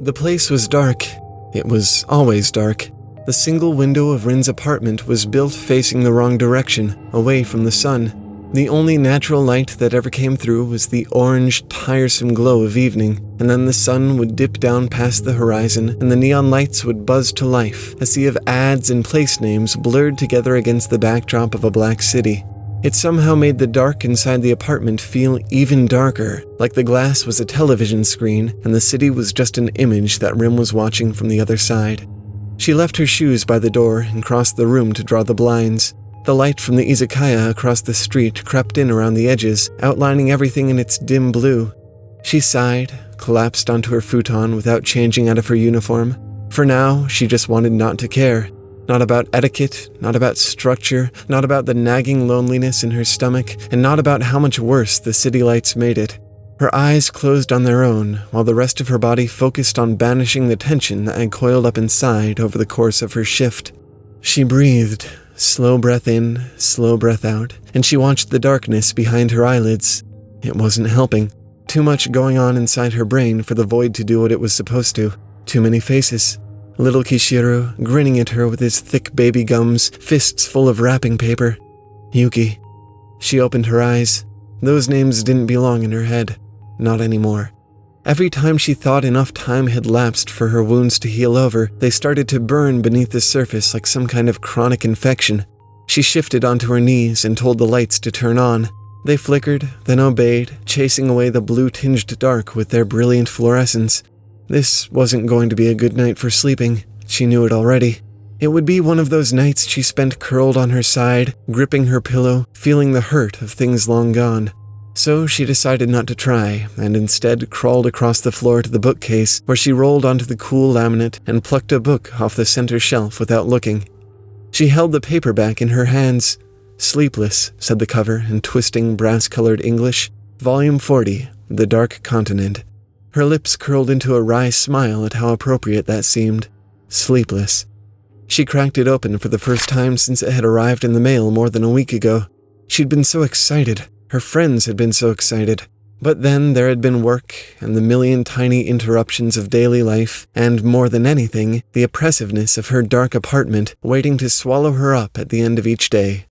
The place was dark. It was always dark. The single window of Rin's apartment was built facing the wrong direction, away from the sun. The only natural light that ever came through was the orange, tiresome glow of evening, and then the sun would dip down past the horizon, and the neon lights would buzz to life. A sea of ads and place names blurred together against the backdrop of a black city. It somehow made the dark inside the apartment feel even darker, like the glass was a television screen and the city was just an image that Rin was watching from the other side. She left her shoes by the door and crossed the room to draw the blinds. The light from the izakaya across the street crept in around the edges, outlining everything in its dim blue. She sighed, collapsed onto her futon without changing out of her uniform. For now, she just wanted not to care. Not about etiquette, not about structure, not about the nagging loneliness in her stomach, and not about how much worse the city lights made it. Her eyes closed on their own, while the rest of her body focused on banishing the tension that had coiled up inside over the course of her shift. She breathed, slow breath in, slow breath out, and she watched the darkness behind her eyelids. It wasn't helping. Too much going on inside her brain for the void to do what it was supposed to. Too many faces. Little Kishiru, grinning at her with his thick baby gums, fists full of wrapping paper. Yuki. She opened her eyes. Those names didn't belong in her head. Not anymore. Every time she thought enough time had lapsed for her wounds to heal over, they started to burn beneath the surface like some kind of chronic infection. She shifted onto her knees and told the lights to turn on. They flickered, then obeyed, chasing away the blue-tinged dark with their brilliant fluorescence. This wasn't going to be a good night for sleeping. She knew it already. It would be one of those nights she spent curled on her side, gripping her pillow, feeling the hurt of things long gone. So she decided not to try, and instead crawled across the floor to the bookcase, where she rolled onto the cool laminate and plucked a book off the center shelf without looking. She held the paperback in her hands. Sleepless, said the cover in twisting brass-colored English. Volume 40, The Dark Continent. Her lips curled into a wry smile at how appropriate that seemed. Sleepless. She cracked it open for the first time since it had arrived in the mail more than a week ago. She'd been so excited. Her friends had been so excited. But then there had been work, and the million tiny interruptions of daily life, and more than anything, the oppressiveness of her dark apartment waiting to swallow her up at the end of each day.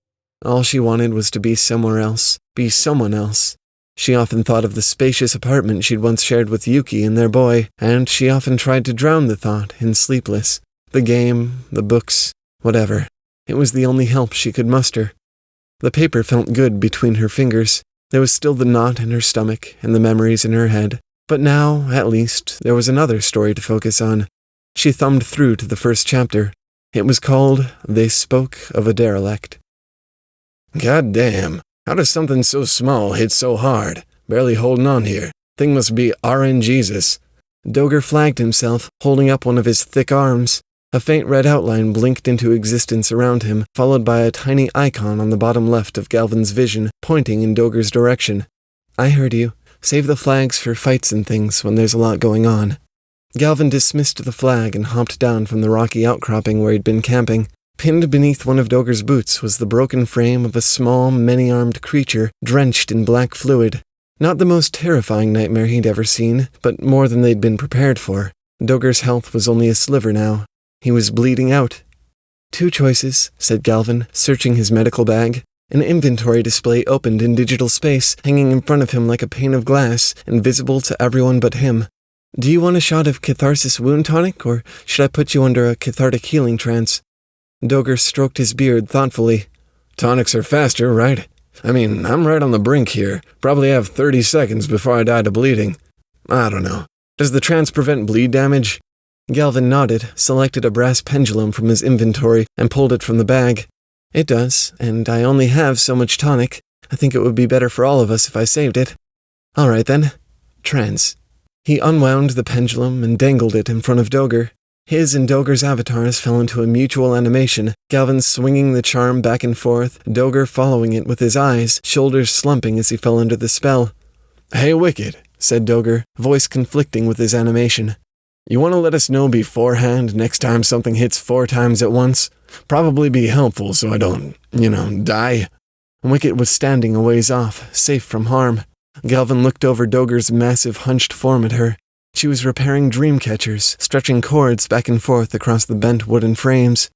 All she wanted was to be somewhere else, be someone else. She often thought of the spacious apartment she'd once shared with Yuki and their boy, and she often tried to drown the thought in Sleepless. The game, the books, whatever. It was the only help she could muster. The paper felt good between her fingers. There was still the knot in her stomach and the memories in her head. But now, at least, there was another story to focus on. She thumbed through to the first chapter. It was called They Spoke of a Derelict. God damn. How does something so small hit so hard? Barely holding on here. Thing must be RNGesus. Doger flagged himself, holding up one of his thick arms. A faint red outline blinked into existence around him, followed by a tiny icon on the bottom left of Galvin's vision, pointing in Doger's direction. I heard you. Save the flags for fights and things when there's a lot going on. Galvin dismissed the flag and hopped down from the rocky outcropping where he'd been camping. Pinned beneath one of Doger's boots was the broken frame of a small, many-armed creature drenched in black fluid. Not the most terrifying nightmare he'd ever seen, but more than they'd been prepared for. Doger's health was only a sliver now. He was bleeding out. 2 choices, said Galvin, searching his medical bag. An inventory display opened in digital space, hanging in front of him like a pane of glass, invisible to everyone but him. Do you want a shot of catharsis wound tonic, or should I put you under a cathartic healing trance? Doger stroked his beard thoughtfully. Tonics are faster, right? I mean, I'm right on the brink here. Probably have 30 seconds before I die to bleeding. I don't know. Does the trance prevent bleed damage? Galvin nodded, selected a brass pendulum from his inventory, and pulled it from the bag. It does, and I only have so much tonic. I think it would be better for all of us if I saved it. All right then. Trance. He unwound the pendulum and dangled it in front of Doger. His and Doger's avatars fell into a mutual animation, Galvin swinging the charm back and forth, Doger following it with his eyes, shoulders slumping as he fell under the spell. Hey, Wicked, said Doger, voice conflicting with his animation. You want to let us know beforehand next time something hits 4 times at once? Probably be helpful so I don't, die. Wicket was standing a ways off, safe from harm. Galvin looked over Doger's massive hunched form at her. She was repairing dream catchers, stretching cords back and forth across the bent wooden frames.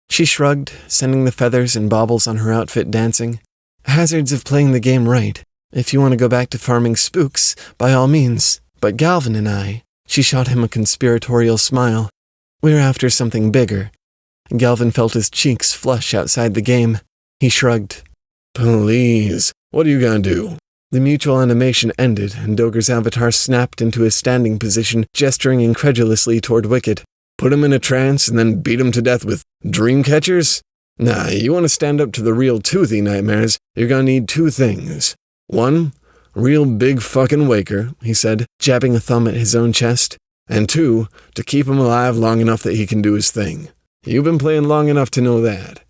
She shrugged, sending the feathers and baubles on her outfit dancing. Hazards of playing the game right. If you want to go back to farming spooks, by all means. But Galvin and I, she shot him a conspiratorial smile. We're after something bigger. Galvin felt his cheeks flush outside the game. He shrugged. Please, what are you gonna do? The mutual animation ended, and Doger's avatar snapped into his standing position, gesturing incredulously toward Wicket. Put him in a trance and then beat him to death with dream catchers? Nah, you want to stand up to the real toothy nightmares, you're gonna need two things. One, real big fucking waker, he said, jabbing a thumb at his own chest. And two, to keep him alive long enough that he can do his thing. You've been playing long enough to know that.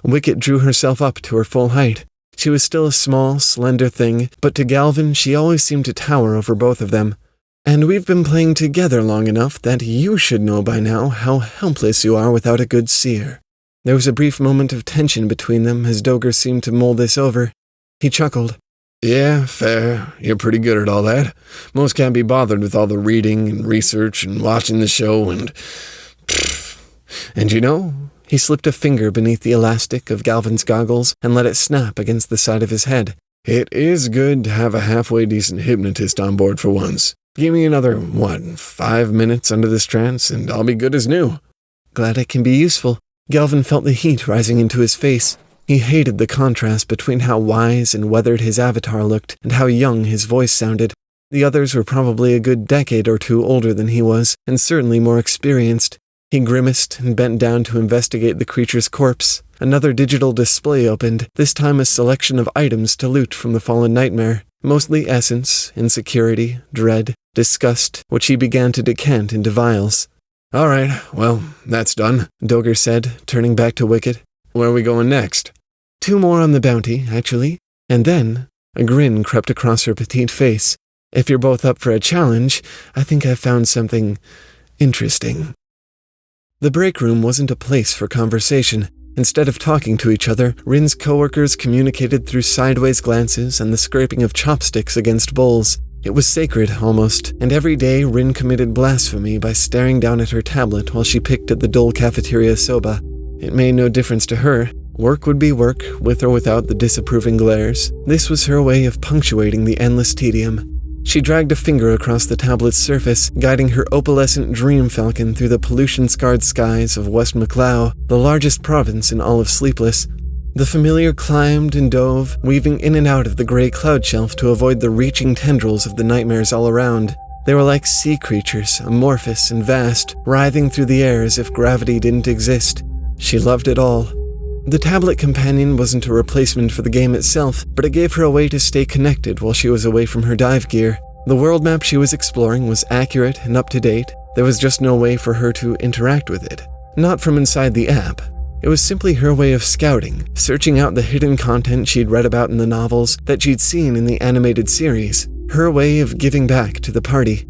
Wicket drew herself up to her full height. She was still a small, slender thing, but to Galvin she always seemed to tower over both of them. And we've been playing together long enough that you should know by now how helpless you are without a good seer. There was a brief moment of tension between them as Doger seemed to mull this over. He chuckled. Yeah, fair. You're pretty good at all that. Most can't be bothered with all the reading and research and watching the show and... And you know, he slipped a finger beneath the elastic of Galvin's goggles and let it snap against the side of his head. It is good to have a halfway decent hypnotist on board for once. Give me another, 5 minutes under this trance, and I'll be good as new. Glad I can be useful. Galvin felt the heat rising into his face. He hated the contrast between how wise and weathered his avatar looked and how young his voice sounded. The others were probably a good decade or two older than he was, and certainly more experienced. He grimaced and bent down to investigate the creature's corpse. Another digital display opened, this time a selection of items to loot from the fallen nightmare. Mostly essence, insecurity, dread, disgust, which he began to decant into vials. All right, well, that's done, Doger said, turning back to Wicket. Where are we going next? 2 more on the bounty, actually. And then, a grin crept across her petite face. If you're both up for a challenge, I think I've found something interesting. The break room wasn't a place for conversation. Instead of talking to each other, Rin's coworkers communicated through sideways glances and the scraping of chopsticks against bowls. It was sacred, almost, and every day Rin committed blasphemy by staring down at her tablet while she picked at the dull cafeteria soba. It made no difference to her. Work would be work, with or without the disapproving glares. This was her way of punctuating the endless tedium. She dragged a finger across the tablet's surface, guiding her opalescent dream falcon through the pollution-scarred skies of West Maclau, the largest province in all of Sleepless. The familiar climbed and dove, weaving in and out of the gray cloud shelf to avoid the reaching tendrils of the nightmares all around. They were like sea creatures, amorphous and vast, writhing through the air as if gravity didn't exist. She loved it all. The tablet companion wasn't a replacement for the game itself, but it gave her a way to stay connected while she was away from her dive gear. The world map she was exploring was accurate and up to date. There was just no way for her to interact with it. Not from inside the app. It was simply her way of scouting, searching out the hidden content she'd read about in the novels, that she'd seen in the animated series. Her way of giving back to the party.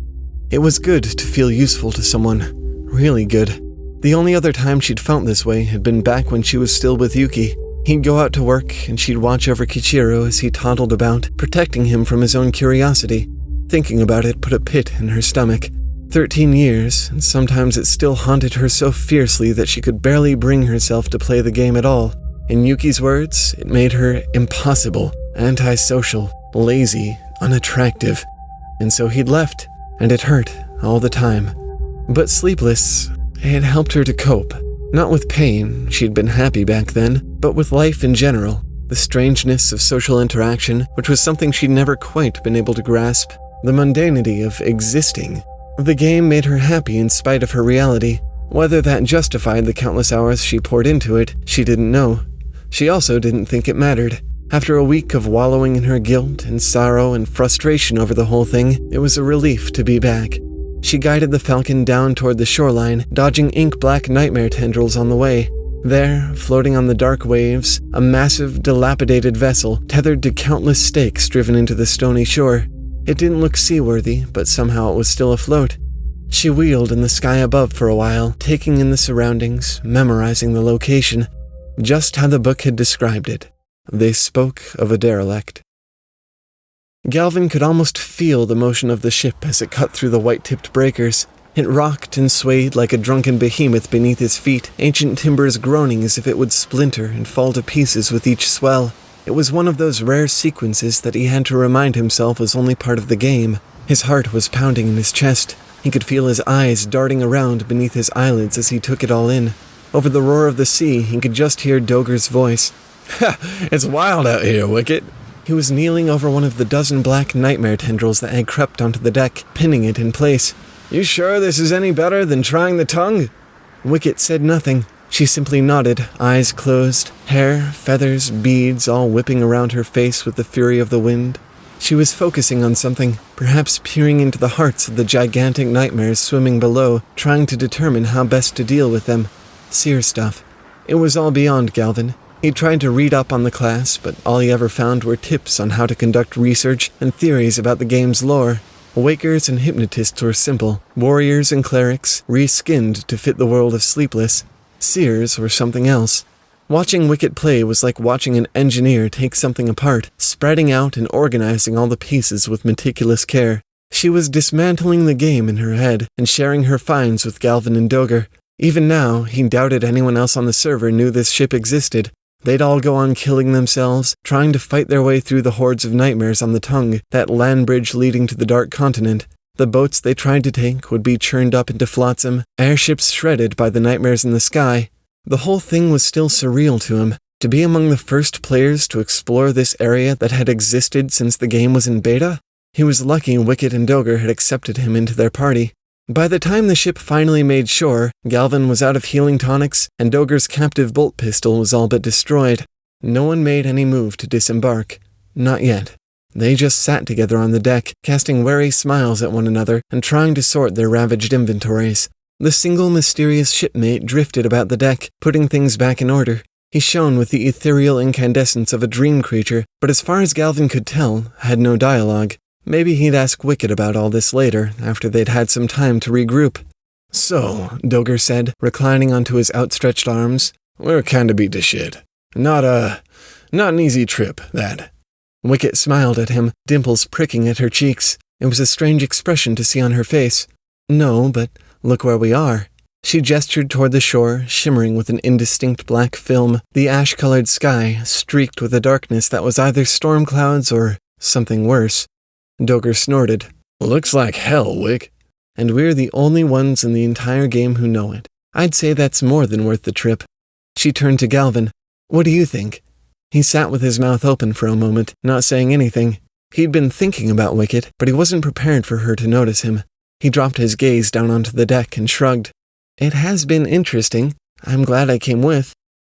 It was good to feel useful to someone. Really good. The only other time she'd felt this way had been back when she was still with Yuki. He'd go out to work, and she'd watch over Kichiro as he toddled about, protecting him from his own curiosity. Thinking about it put a pit in her stomach. 13 years, and sometimes it still haunted her so fiercely that she could barely bring herself to play the game at all. In Yuki's words, it made her impossible, antisocial, lazy, unattractive. And so he'd left, and it hurt all the time. But Sleepless, it helped her to cope. Not with pain, she'd been happy back then, but with life in general. The strangeness of social interaction, which was something she'd never quite been able to grasp. The mundanity of existing. The game made her happy in spite of her reality. Whether that justified the countless hours she poured into it, she didn't know. She also didn't think it mattered. After a week of wallowing in her guilt and sorrow and frustration over the whole thing, it was a relief to be back. She guided the falcon down toward the shoreline, dodging ink-black nightmare tendrils on the way. There, floating on the dark waves, a massive, dilapidated vessel tethered to countless stakes driven into the stony shore. It didn't look seaworthy, but somehow it was still afloat. She wheeled in the sky above for a while, taking in the surroundings, memorizing the location. Just how the book had described it. They spoke of a derelict. Galvin could almost feel the motion of the ship as it cut through the white-tipped breakers. It rocked and swayed like a drunken behemoth beneath his feet, ancient timbers groaning as if it would splinter and fall to pieces with each swell. It was one of those rare sequences that he had to remind himself was only part of the game. His heart was pounding in his chest. He could feel his eyes darting around beneath his eyelids as he took it all in. Over the roar of the sea, he could just hear Dogger's voice. "Ha! It's wild out here, Wicket!" He was kneeling over one of the dozen black nightmare tendrils that had crept onto the deck, pinning it in place. "You sure this is any better than trying the tongue?" Wicket said nothing. She simply nodded, eyes closed, hair, feathers, beads all whipping around her face with the fury of the wind. She was focusing on something, perhaps peering into the hearts of the gigantic nightmares swimming below, trying to determine how best to deal with them. Seer stuff. It was all beyond Galvin. He tried to read up on the class, but all he ever found were tips on how to conduct research and theories about the game's lore. Wakers and hypnotists were simple. Warriors and clerics, reskinned to fit the world of Sleepless. Seers were something else. Watching Wicket play was like watching an engineer take something apart, spreading out and organizing all the pieces with meticulous care. She was dismantling the game in her head and sharing her finds with Galvin and Dogger. Even now, he doubted anyone else on the server knew this ship existed. They'd all go on killing themselves, trying to fight their way through the hordes of nightmares on the Tongue, that land bridge leading to the Dark Continent. The boats they tried to take would be churned up into flotsam, airships shredded by the nightmares in the sky. The whole thing was still surreal to him. To be among the first players to explore this area that had existed since the game was in beta? He was lucky Wicket and Dogger had accepted him into their party. By the time the ship finally made shore, Galvin was out of healing tonics, and Dogger's captive bolt pistol was all but destroyed. No one made any move to disembark. Not yet. They just sat together on the deck, casting wary smiles at one another and trying to sort their ravaged inventories. The single mysterious shipmate drifted about the deck, putting things back in order. He shone with the ethereal incandescence of a dream creature, but as far as Galvin could tell, had no dialogue. Maybe he'd ask Wicket about all this later, after they'd had some time to regroup. "So," Dogger said, reclining onto his outstretched arms, "we're kinda beat to shit. Not an easy trip, that." Wicket smiled at him, dimples pricking at her cheeks. It was a strange expression to see on her face. "No, but look where we are." She gestured toward the shore, shimmering with an indistinct black film, the ash-colored sky streaked with a darkness that was either storm clouds or something worse. Dogger snorted. "Looks like hell, Wick." "And we're the only ones in the entire game who know it. I'd say that's more than worth the trip." She turned to Galvin. "What do you think?" He sat with his mouth open for a moment, not saying anything. He'd been thinking about Wicket, but he wasn't prepared for her to notice him. He dropped his gaze down onto the deck and shrugged. "It has been interesting. I'm glad I came with."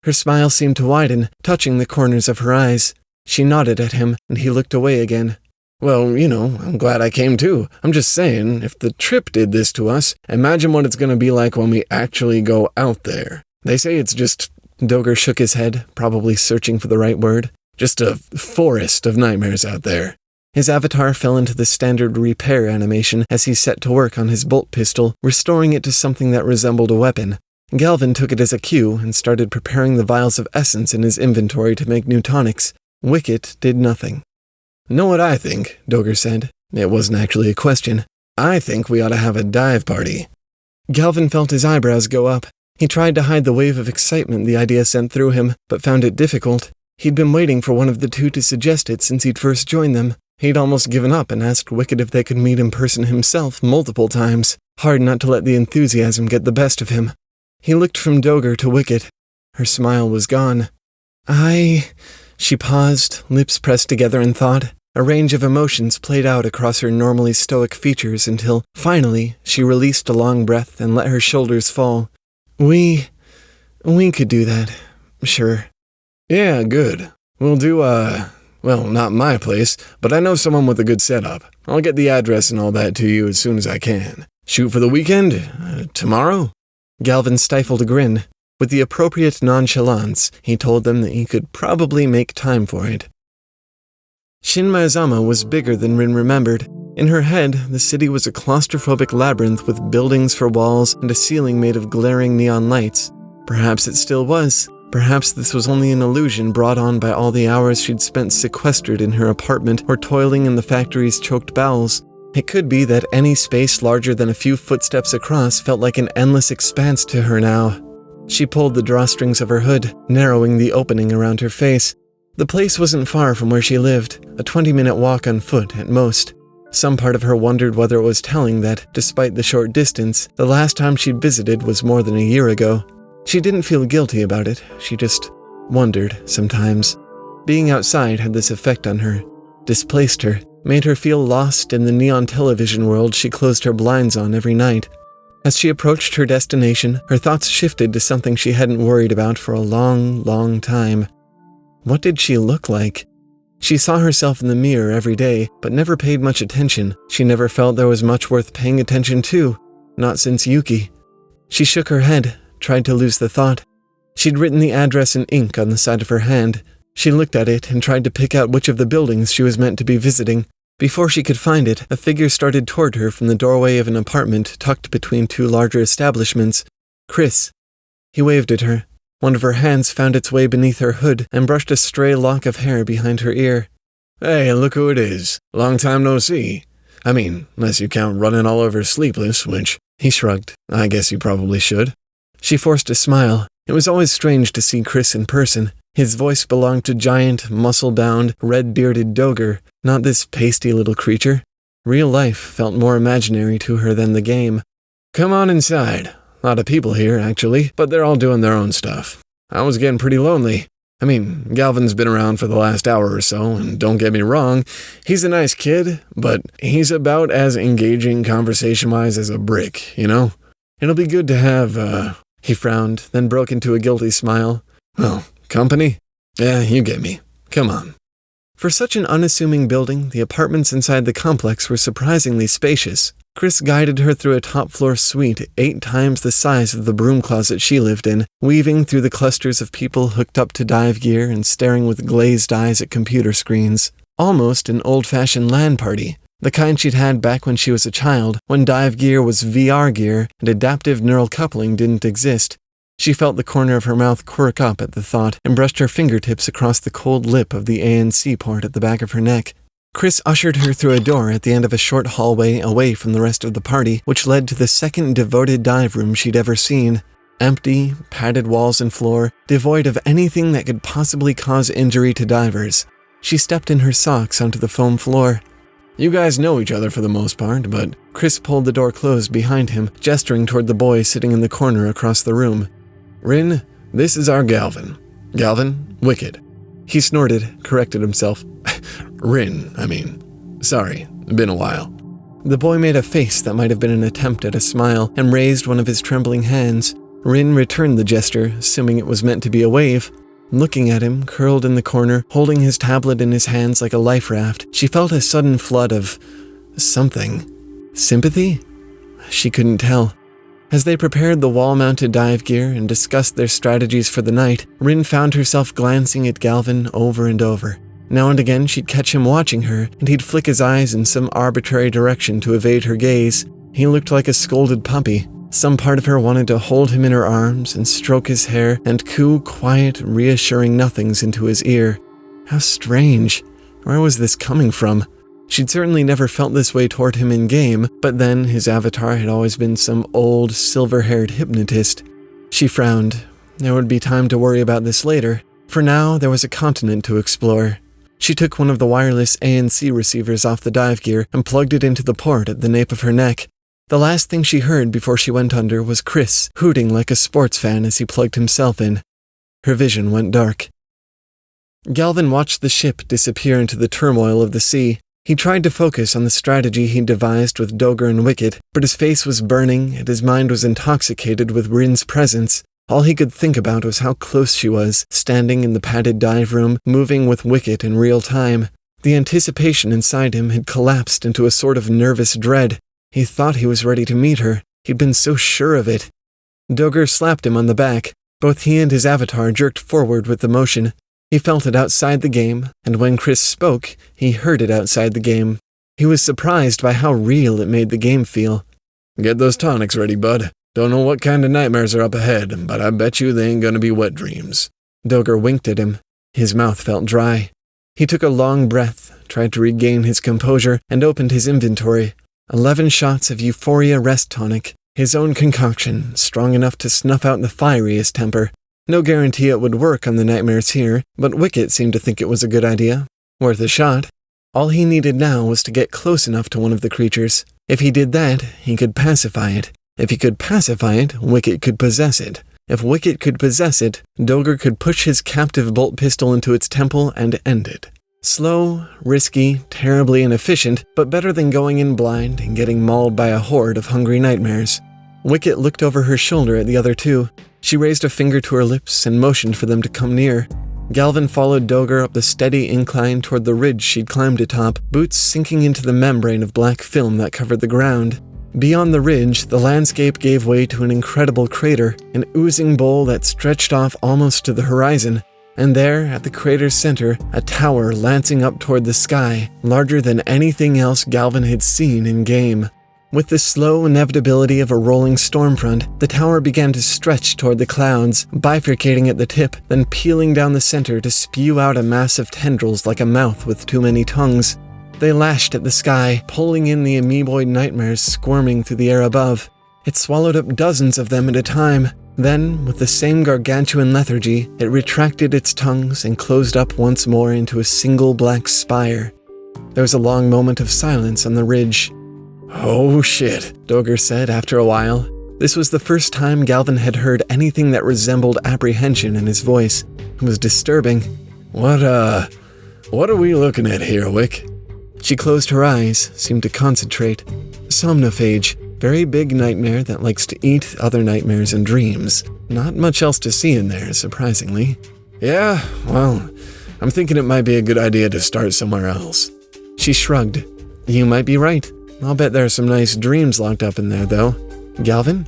Her smile seemed to widen, touching the corners of her eyes. She nodded at him, and he looked away again. "Well, I'm glad I came too. I'm just saying, if the trip did this to us, imagine what it's going to be like when we actually go out there. They say it's just..." Dogger shook his head, probably searching for the right word. "Just a forest of nightmares out there." His avatar fell into the standard repair animation as he set to work on his bolt pistol, restoring it to something that resembled a weapon. Galvin took it as a cue and started preparing the vials of essence in his inventory to make new tonics. Wicket did nothing. "Know what I think?" Dogger said. It wasn't actually a question. "I think we ought to have a dive party." Galvin felt his eyebrows go up. He tried to hide the wave of excitement the idea sent through him, but found it difficult. He'd been waiting for one of the two to suggest it since he'd first joined them. He'd almost given up and asked Wicket if they could meet in person himself multiple times. Hard not to let the enthusiasm get the best of him. He looked from Dogger to Wicket. Her smile was gone. She paused, lips pressed together in thought. A range of emotions played out across her normally stoic features until, finally, she released a long breath and let her shoulders fall. We could do that. Sure." "Yeah, good. We'll do, well, not my place, but I know someone with a good setup. I'll get the address and all that to you as soon as I can. Shoot for the weekend? Tomorrow?" Galvin stifled a grin. With the appropriate nonchalance, he told them that he could probably make time for it. Shin Maizama was bigger than Rin remembered. In her head, the city was a claustrophobic labyrinth with buildings for walls and a ceiling made of glaring neon lights. Perhaps it still was. Perhaps this was only an illusion brought on by all the hours she'd spent sequestered in her apartment or toiling in the factory's choked bowels. It could be that any space larger than a few footsteps across felt like an endless expanse to her now. She pulled the drawstrings of her hood, narrowing the opening around her face. The place wasn't far from where she lived, a 20-minute walk on foot at most. Some part of her wondered whether it was telling that, despite the short distance, the last time she'd visited was more than a year ago. She didn't feel guilty about it, she just wondered sometimes. Being outside had this effect on her, displaced her, made her feel lost in the neon television world she closed her blinds on every night. As she approached her destination, her thoughts shifted to something she hadn't worried about for a long, long time. What did she look like? She saw herself in the mirror every day, but never paid much attention. She never felt there was much worth paying attention to, not since Yuki. She shook her head, tried to lose the thought. She'd written the address in ink on the side of her hand. She looked at it and tried to pick out which of the buildings she was meant to be visiting. Before she could find it, a figure started toward her from the doorway of an apartment tucked between two larger establishments. Chris. He waved at her. One of her hands found its way beneath her hood and brushed a stray lock of hair behind her ear. Hey, look who it is. Long time no see. I mean, unless you count running all over Sleepless, which, he shrugged. I guess you probably should. She forced a smile. It was always strange to see Chris in person. His voice belonged to giant, muscle-bound, red-bearded Dogger, not this pasty little creature. Real life felt more imaginary to her than the game. Come on inside. A lot of people here, actually, but they're all doing their own stuff. I was getting pretty lonely. I mean, Galvin's been around for the last hour or so, and don't get me wrong, he's a nice kid, but he's about as engaging conversation-wise as a brick, you know? It'll be good to have, He frowned, then broke into a guilty smile. Well, company? Yeah, you get me. Come on. For such an unassuming building, the apartments inside the complex were surprisingly spacious. Chris guided her through a top-floor suite 8 times the size of the broom closet she lived in, weaving through the clusters of people hooked up to dive gear and staring with glazed eyes at computer screens. Almost an old-fashioned LAN party, the kind she'd had back when she was a child, when dive gear was VR gear and adaptive neural coupling didn't exist. She felt the corner of her mouth quirk up at the thought and brushed her fingertips across the cold lip of the ANC port at the back of her neck. Chris ushered her through a door at the end of a short hallway away from the rest of the party, which led to the second devoted dive room she'd ever seen. Empty, padded walls and floor, devoid of anything that could possibly cause injury to divers. She stepped in her socks onto the foam floor. You guys know each other for the most part, but Chris pulled the door closed behind him, gesturing toward the boy sitting in the corner across the room. Rin, this is our Galvin. Galvin, Wicked. He snorted, corrected himself. Rin, I mean. Sorry, been a while. The boy made a face that might have been an attempt at a smile and raised one of his trembling hands. Rin returned the gesture, assuming it was meant to be a wave. Looking at him, curled in the corner, holding his tablet in his hands like a life raft, she felt a sudden flood of something. Sympathy? She couldn't tell. As they prepared the wall-mounted dive gear and discussed their strategies for the night, Rin found herself glancing at Galvin over and over. Now and again she'd catch him watching her, and he'd flick his eyes in some arbitrary direction to evade her gaze. He looked like a scolded puppy. Some part of her wanted to hold him in her arms and stroke his hair and coo quiet, reassuring nothings into his ear. How strange. Where was this coming from? She'd certainly never felt this way toward him in-game, but then his avatar had always been some old, silver-haired hypnotist. She frowned. There would be time to worry about this later. For now, there was a continent to explore. She took one of the wireless ANC receivers off the dive gear and plugged it into the port at the nape of her neck. The last thing she heard before she went under was Chris hooting like a sports fan as he plugged himself in. Her vision went dark. Galvin watched the ship disappear into the turmoil of the sea. He tried to focus on the strategy he'd devised with Dogger and Wicked, but his face was burning and his mind was intoxicated with Rin's presence. All he could think about was how close she was, standing in the padded dive room, moving with Wicked in real time. The anticipation inside him had collapsed into a sort of nervous dread. He thought he was ready to meet her. He'd been so sure of it. Dogger slapped him on the back. Both he and his avatar jerked forward with the motion. He felt it outside the game, and when Chris spoke, he heard it outside the game. He was surprised by how real it made the game feel. Get those tonics ready, bud. Don't know what kind of nightmares are up ahead, but I bet you they ain't gonna be wet dreams. Dogger winked at him. His mouth felt dry. He took a long breath, tried to regain his composure, and opened his inventory. 11 shots of Euphoria Rest Tonic, his own concoction, strong enough to snuff out the fieriest temper. No guarantee it would work on the nightmares here, but Wicket seemed to think it was a good idea. Worth a shot. All he needed now was to get close enough to one of the creatures. If he did that, he could pacify it. If he could pacify it, Wicket could possess it. If Wicket could possess it, Dogger could push his captive bolt pistol into its temple and end it. Slow, risky, terribly inefficient, but better than going in blind and getting mauled by a horde of hungry nightmares. Wicket looked over her shoulder at the other two. She raised a finger to her lips and motioned for them to come near. Galvin followed Dogger up the steady incline toward the ridge she'd climbed atop, boots sinking into the membrane of black film that covered the ground. Beyond the ridge, the landscape gave way to an incredible crater, an oozing bowl that stretched off almost to the horizon. And there, at the crater's center, a tower lancing up toward the sky, larger than anything else Galvin had seen in game. With the slow inevitability of a rolling storm front, the tower began to stretch toward the clouds, bifurcating at the tip, then peeling down the center to spew out a mass of tendrils like a mouth with too many tongues. They lashed at the sky, pulling in the amoeboid nightmares squirming through the air above. It swallowed up dozens of them at a time. Then, with the same gargantuan lethargy, it retracted its tongues and closed up once more into a single black spire. There was a long moment of silence on the ridge. "Oh shit," Dogger said after a while. This was the first time Galvin had heard anything that resembled apprehension in his voice. It was disturbing. What are we looking at here, Wick?" She closed her eyes, seemed to concentrate. Somnophage, very big nightmare that likes to eat other nightmares and dreams. Not much else to see in there, surprisingly. "Yeah, well, I'm thinking it might be a good idea to start somewhere else." She shrugged. "You might be right. I'll bet there are some nice dreams locked up in there, though." "Galvin?"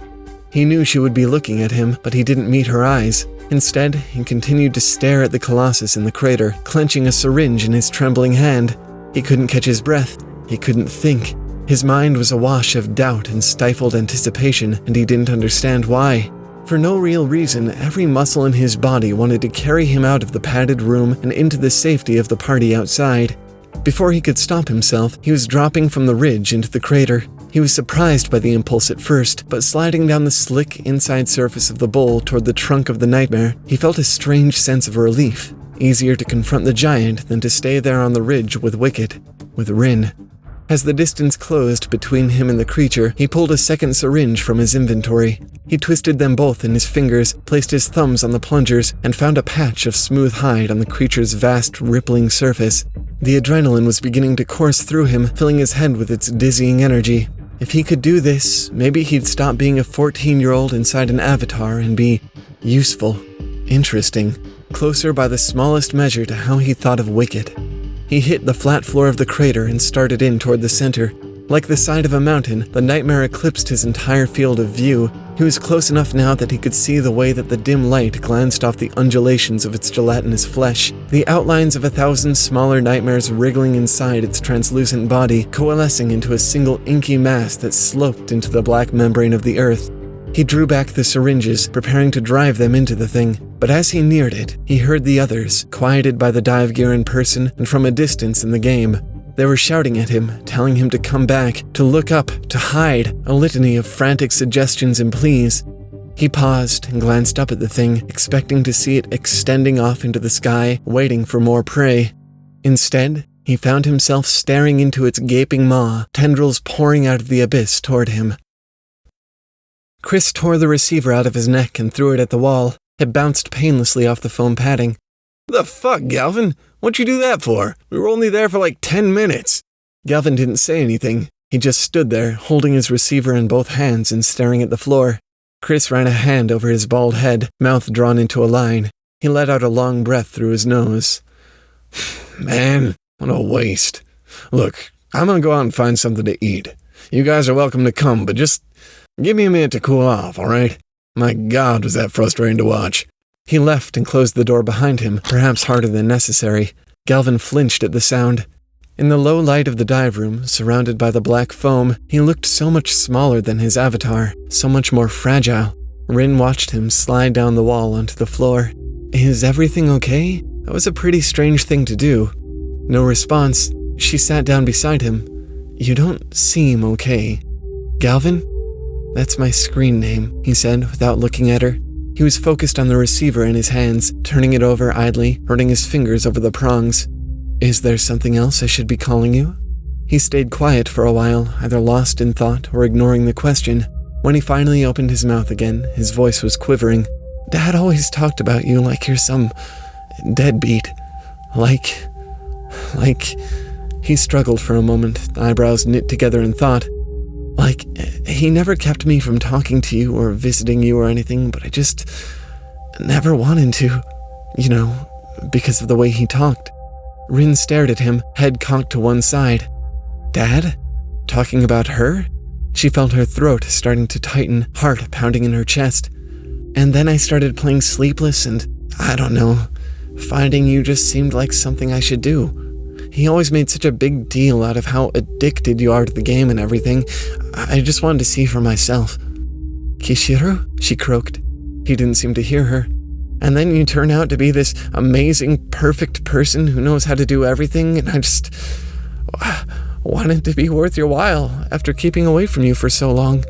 He knew she would be looking at him, but he didn't meet her eyes. Instead, he continued to stare at the colossus in the crater, clenching a syringe in his trembling hand. He couldn't catch his breath. He couldn't think. His mind was awash of doubt and stifled anticipation, and he didn't understand why. For no real reason, every muscle in his body wanted to carry him out of the padded room and into the safety of the party outside. Before he could stop himself, he was dropping from the ridge into the crater. He was surprised by the impulse at first, but sliding down the slick inside surface of the bowl toward the trunk of the nightmare, he felt a strange sense of relief. Easier to confront the giant than to stay there on the ridge with Wicket, with Rin. As the distance closed between him and the creature, he pulled a second syringe from his inventory. He twisted them both in his fingers, placed his thumbs on the plungers, and found a patch of smooth hide on the creature's vast, rippling surface. The adrenaline was beginning to course through him, filling his head with its dizzying energy. If he could do this, maybe he'd stop being a 14-year-old inside an avatar and be useful, interesting, closer by the smallest measure to how he thought of Wicket. He hit the flat floor of the crater and started in toward the center. Like the side of a mountain, the nightmare eclipsed his entire field of view. He was close enough now that he could see the way that the dim light glanced off the undulations of its gelatinous flesh, the outlines of 1,000 smaller nightmares wriggling inside its translucent body, coalescing into a single inky mass that sloped into the black membrane of the earth. He drew back the syringes, preparing to drive them into the thing. But as he neared it, he heard the others, quieted by the dive gear in person and from a distance in the game. They were shouting at him, telling him to come back, to look up, to hide, a litany of frantic suggestions and pleas. He paused and glanced up at the thing, expecting to see it extending off into the sky, waiting for more prey. Instead, he found himself staring into its gaping maw, tendrils pouring out of the abyss toward him. Chris tore the receiver out of his neck and threw it at the wall. It bounced painlessly off the foam padding. "The fuck, Galvin? What'd you do that for? We were only there for like 10 minutes. Galvin didn't say anything. He just stood there, holding his receiver in both hands and staring at the floor. Chris ran a hand over his bald head, mouth drawn into a line. He let out a long breath through his nose. "Man, what a waste. Look, I'm gonna go out and find something to eat. You guys are welcome to come, but just give me a minute to cool off, all right? My God, was that frustrating to watch." He left and closed the door behind him, perhaps harder than necessary. Galvin flinched at the sound. In the low light of the dive room, surrounded by the black foam, he looked so much smaller than his avatar, so much more fragile. Rin watched him slide down the wall onto the floor. "Is everything okay?" That was a pretty strange thing to do. No response. She sat down beside him. "You don't seem okay." "Galvin?" "That's my screen name," he said without looking at her. He was focused on the receiver in his hands, turning it over idly, running his fingers over the prongs. "Is there something else I should be calling you?" He stayed quiet for a while, either lost in thought or ignoring the question. When he finally opened his mouth again, his voice was quivering. "Dad always talked about you like you're some deadbeat. Like... He struggled for a moment, eyebrows knit together in thought. "Like, he never kept me from talking to you or visiting you or anything, but I just never wanted to, because of the way he talked." Rin stared at him, head cocked to one side. "Dad? Talking about her?" She felt her throat starting to tighten, heart pounding in her chest. "And then I started playing Sleepless and, I don't know, finding you just seemed like something I should do. He always made such a big deal out of how addicted you are to the game and everything. I just wanted to see for myself." "Kishiro?" she croaked. He didn't seem to hear her. "And then you turn out to be this amazing, perfect person who knows how to do everything, and I just wanted to be worth your while after keeping away from you for so long."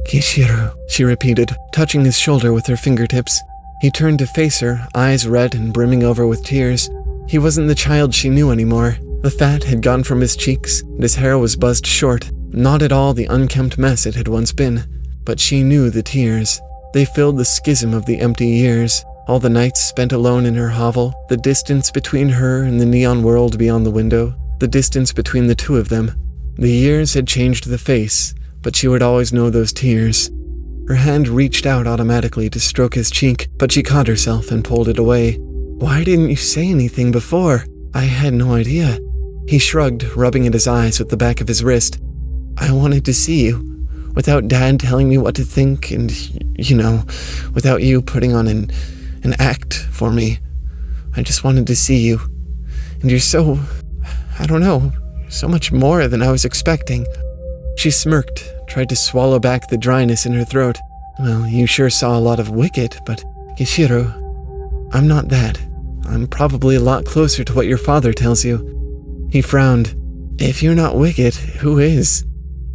"Kishiro," she repeated, touching his shoulder with her fingertips. He turned to face her, eyes red and brimming over with tears. He wasn't the child she knew anymore. The fat had gone from his cheeks, and his hair was buzzed short, not at all the unkempt mess it had once been. But she knew the tears. They filled the schism of the empty years, all the nights spent alone in her hovel, the distance between her and the neon world beyond the window, the distance between the two of them. The years had changed the face, but she would always know those tears. Her hand reached out automatically to stroke his cheek, but she caught herself and pulled it away. "Why didn't you say anything before? I had no idea." He shrugged, rubbing at his eyes with the back of his wrist. "I wanted to see you, without Dad telling me what to think and, without you putting on an act for me. I just wanted to see you. And you're so, so much more than I was expecting." She smirked, tried to swallow back the dryness in her throat. "Well, you sure saw a lot of Wicket, but Kishiro, I'm not that. I'm probably a lot closer to what your father tells you." He frowned. "If you're not Wicket, who is?"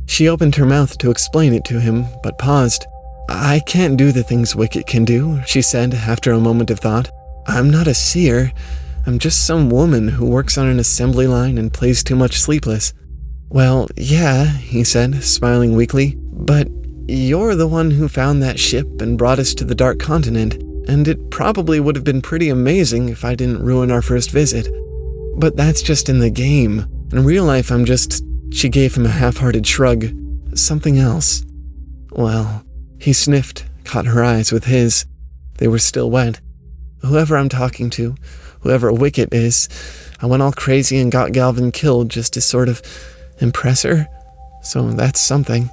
She opened her mouth to explain it to him, but paused. "I can't do the things Wicket can do," she said after a moment of thought. "I'm not a seer. I'm just some woman who works on an assembly line and plays too much Sleepless." "Well, yeah," he said, smiling weakly, "but you're the one who found that ship and brought us to the Dark Continent, and it probably would have been pretty amazing if I didn't ruin our first visit. But that's just in the game. In real life, I'm just..." She gave him a half-hearted shrug. "Something else." "Well," he sniffed, caught her eyes with his. They were still wet. "Whoever I'm talking to, whoever Wicket is, I went all crazy and got Galvin killed just to sort of impress her. So that's something."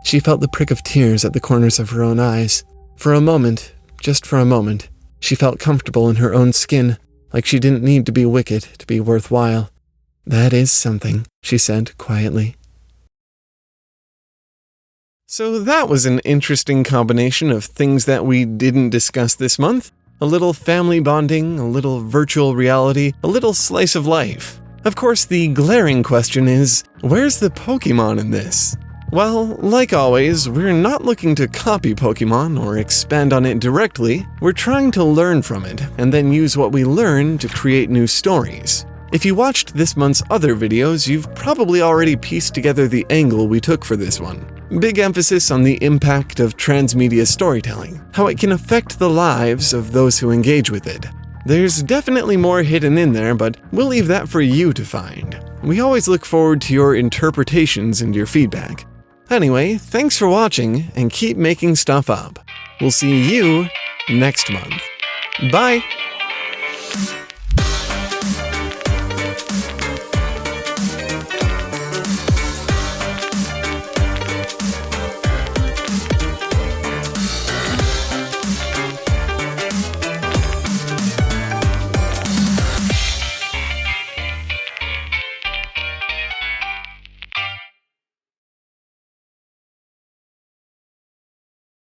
She felt the prick of tears at the corners of her own eyes. For a moment, just for a moment, she felt comfortable in her own skin, like she didn't need to be Wicket to be worthwhile. "That is something," she said quietly. So that was an interesting combination of things that we didn't discuss this month. A little family bonding, a little virtual reality, a little slice of life. Of course, the glaring question is, where's the Pokemon in this? Well, like always, we're not looking to copy Pokemon or expand on it directly. We're trying to learn from it, and then use what we learn to create new stories. If you watched this month's other videos, you've probably already pieced together the angle we took for this one. Big emphasis on the impact of transmedia storytelling, how it can affect the lives of those who engage with it. There's definitely more hidden in there, but we'll leave that for you to find. We always look forward to your interpretations and your feedback. Anyway, thanks for watching, and keep making stuff up. We'll see you next month. Bye!